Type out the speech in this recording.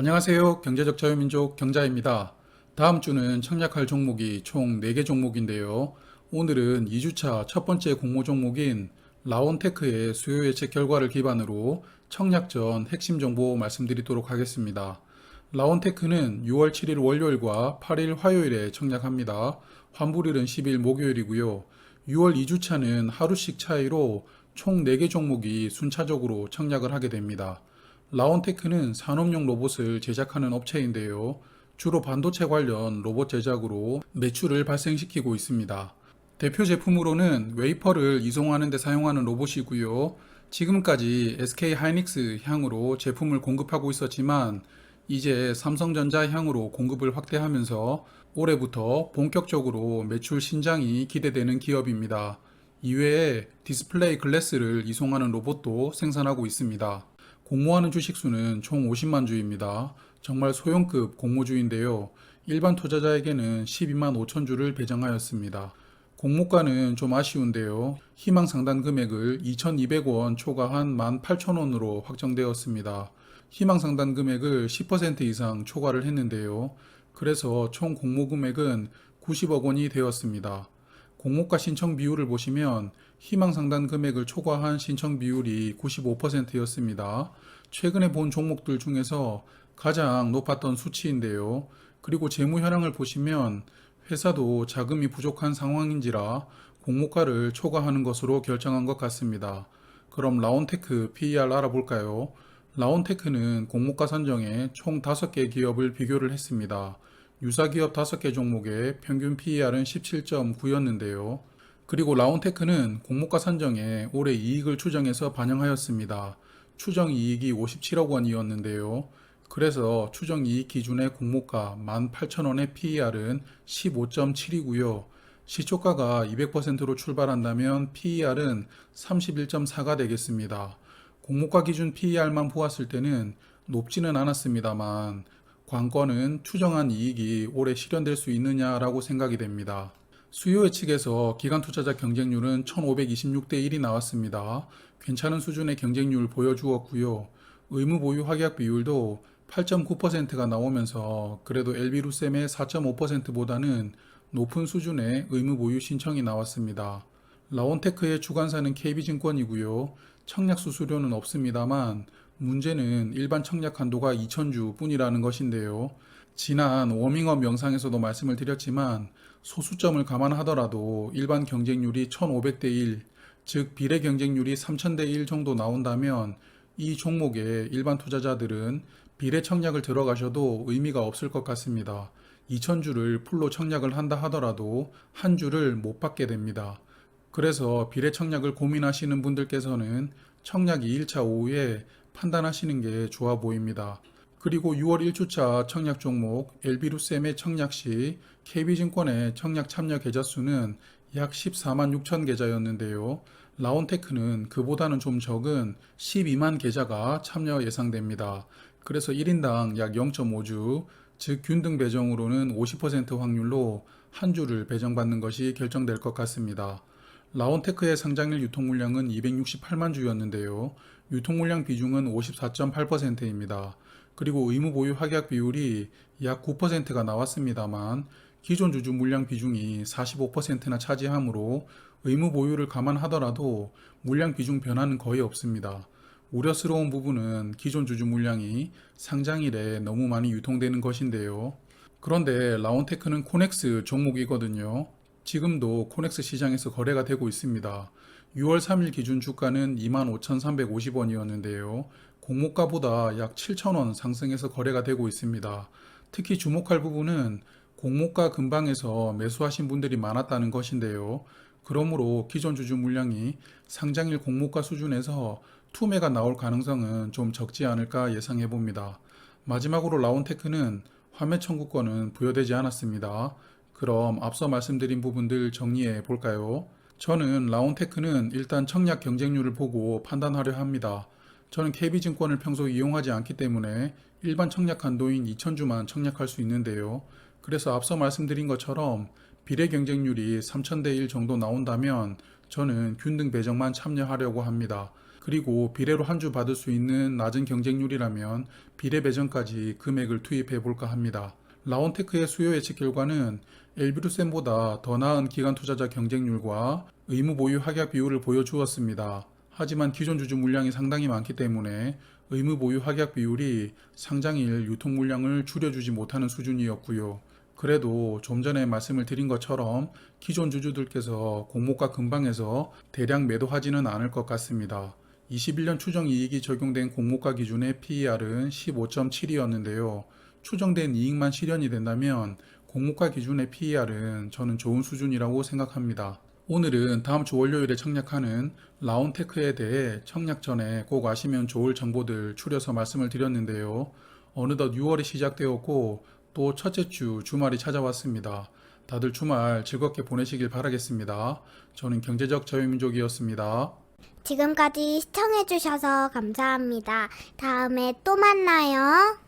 안녕하세요. 경제적 자유민족 경자입니다. 다음 주는 청약할 종목이 총 4개 종목인데요. 오늘은 2주차 첫 번째 공모 종목인 라온테크의 수요 예측 결과를 기반으로 청약 전 핵심 정보 말씀드리도록 하겠습니다. 라온테크는 6월 7일 월요일과 8일 화요일에 청약합니다. 환불일은 10일 목요일이고요. 6월 2주차는 하루씩 차이로 총 4개 종목이 순차적으로 청약을 하게 됩니다. 라온테크는 산업용 로봇을 제작하는 업체인데요. 주로 반도체 관련 로봇 제작으로 매출을 발생시키고 있습니다. 대표 제품으로는 웨이퍼를 이송하는 데 사용하는 로봇이고요. 지금까지 SK 하이닉스 향으로 제품을 공급하고 있었지만 이제 삼성전자 향으로 공급을 확대하면서 올해부터 본격적으로 매출 신장이 기대되는 기업입니다. 이외에 디스플레이 글래스를 이송하는 로봇도 생산하고 있습니다. 공모하는 주식수는 총 50만 주입니다. 정말 소형급 공모주인데요. 일반 투자자에게는 12만 5천 주를 배정하였습니다. 공모가는 좀 아쉬운데요. 희망 상단 금액을 2,200원 초과한 18,000원으로 확정되었습니다. 희망 상단 금액을 10% 이상 초과를 했는데요. 그래서 총 공모 금액은 90억 원이 되었습니다. 공모가 신청 비율을 보시면 희망 상단 금액을 초과한 신청 비율이 95%였습니다. 최근에 본 종목들 중에서 가장 높았던 수치인데요. 그리고 재무 현황을 보시면 회사도 자금이 부족한 상황인지라 공모가를 초과하는 것으로 결정한 것 같습니다. 그럼 라온테크 PER 알아볼까요? 라온테크는 공모가 선정에 총 5개 기업을 비교를 했습니다. 유사기업 5개 종목의 평균 PER은 17.9였는데요. 그리고 라온테크는 공모가 선정에 올해 이익을 추정해서 반영하였습니다. 추정 이익이 57억 원이었는데요. 그래서 추정 이익 기준의 공모가 18,000원의 PER은 15.7이고요. 시초가가 200%로 출발한다면 PER은 31.4가 되겠습니다. 공모가 기준 PER만 보았을 때는 높지는 않았습니다만 관건은 추정한 이익이 올해 실현될 수 있느냐라고 생각이 됩니다. 수요 예측에서 기관 투자자 경쟁률은 1526대 1이 나왔습니다. 괜찮은 수준의 경쟁률 보여주었고요. 의무 보유 확약 비율도 8.9%가 나오면서 그래도 LB루셈의 4.5%보다는 높은 수준의 의무 보유 신청이 나왔습니다. 라온테크의 주관사는 KB증권이고요. 청약 수수료는 없습니다만 문제는 일반 청약 한도가 2,000주 뿐이라는 것인데요. 지난 워밍업 영상에서도 말씀을 드렸지만 소수점을 감안하더라도 일반 경쟁률이 1,500대 1, 즉 비례 경쟁률이 3,000대 1 정도 나온다면 이 종목의 일반 투자자들은 비례 청약을 들어가셔도 의미가 없을 것 같습니다. 2,000주를 풀로 청약을 한다 하더라도 한 주를 못 받게 됩니다. 그래서 비례 청약을 고민하시는 분들께서는 청약 2일차 오후에 판단하시는 게 좋아 보입니다. 그리고 6월 1주차 청약 종목 LB루셈의 청약 시 KB증권의 청약 참여 계좌 수는 약 14만 6천 계좌였는데요. 라온테크는 그보다는 좀 적은 12만 계좌가 참여 예상됩니다. 그래서 1인당 약 0.5주, 즉 균등 배정으로는 50% 확률로 한 주를 배정받는 것이 결정될 것 같습니다. 라온테크의 상장일 유통물량은 268만 주였는데요. 유통물량 비중은 54.8%입니다. 그리고 의무 보유 확약 비율이 약 9%가 나왔습니다만 기존 주주 물량 비중이 45%나 차지하므로 의무 보유를 감안하더라도 물량 비중 변화는 거의 없습니다. 우려스러운 부분은 기존 주주 물량이 상장일에 너무 많이 유통되는 것인데요. 그런데 라온테크는 코넥스 종목이거든요. 지금도 코넥스 시장에서 거래가 되고 있습니다. 6월 3일 기준 주가는 25,350원이었는데요. 공모가보다 약 7,000원 상승해서 거래가 되고 있습니다. 특히 주목할 부분은 공모가 근방에서 매수하신 분들이 많았다는 것인데요. 그러므로 기존 주주 물량이 상장일 공모가 수준에서 투매가 나올 가능성은 좀 적지 않을까 예상해 봅니다. 마지막으로 라온테크는 화매 청구권은 부여되지 않았습니다. 그럼 앞서 말씀드린 부분들 정리해 볼까요? 저는 라온테크는 일단 청약 경쟁률을 보고 판단하려 합니다. 저는 KB증권을 평소 이용하지 않기 때문에 일반 청약 한도인 2,000주만 청약할 수 있는데요. 그래서 앞서 말씀드린 것처럼 비례 경쟁률이 3,000대 1 정도 나온다면 저는 균등 배정만 참여하려고 합니다. 그리고 비례로 한 주 받을 수 있는 낮은 경쟁률이라면 비례 배정까지 금액을 투입해 볼까 합니다. 라온테크의 수요 예측 결과는 엘비루센보다 더 나은 기관 투자자 경쟁률과 의무 보유 확약 비율을 보여주었습니다. 하지만 기존 주주 물량이 상당히 많기 때문에 의무 보유 확약 비율이 상장일 유통 물량을 줄여주지 못하는 수준이었고요. 그래도 좀 전에 말씀을 드린 것처럼 기존 주주들께서 공모가 근방에서 대량 매도하지는 않을 것 같습니다. 21년 추정 이익이 적용된 공모가 기준의 PER은 15.7이었는데요. 추정된 이익만 실현이 된다면 공모가 기준의 PER은 저는 좋은 수준이라고 생각합니다. 오늘은 다음 주 월요일에 청약하는 라온테크에 대해 청약 전에 꼭 아시면 좋을 정보들 추려서 말씀을 드렸는데요. 어느덧 6월이 시작되었고 또 첫째 주 주말이 찾아왔습니다. 다들 주말 즐겁게 보내시길 바라겠습니다. 저는 경제적 자유민족이었습니다. 지금까지 시청해주셔서 감사합니다. 다음에 또 만나요.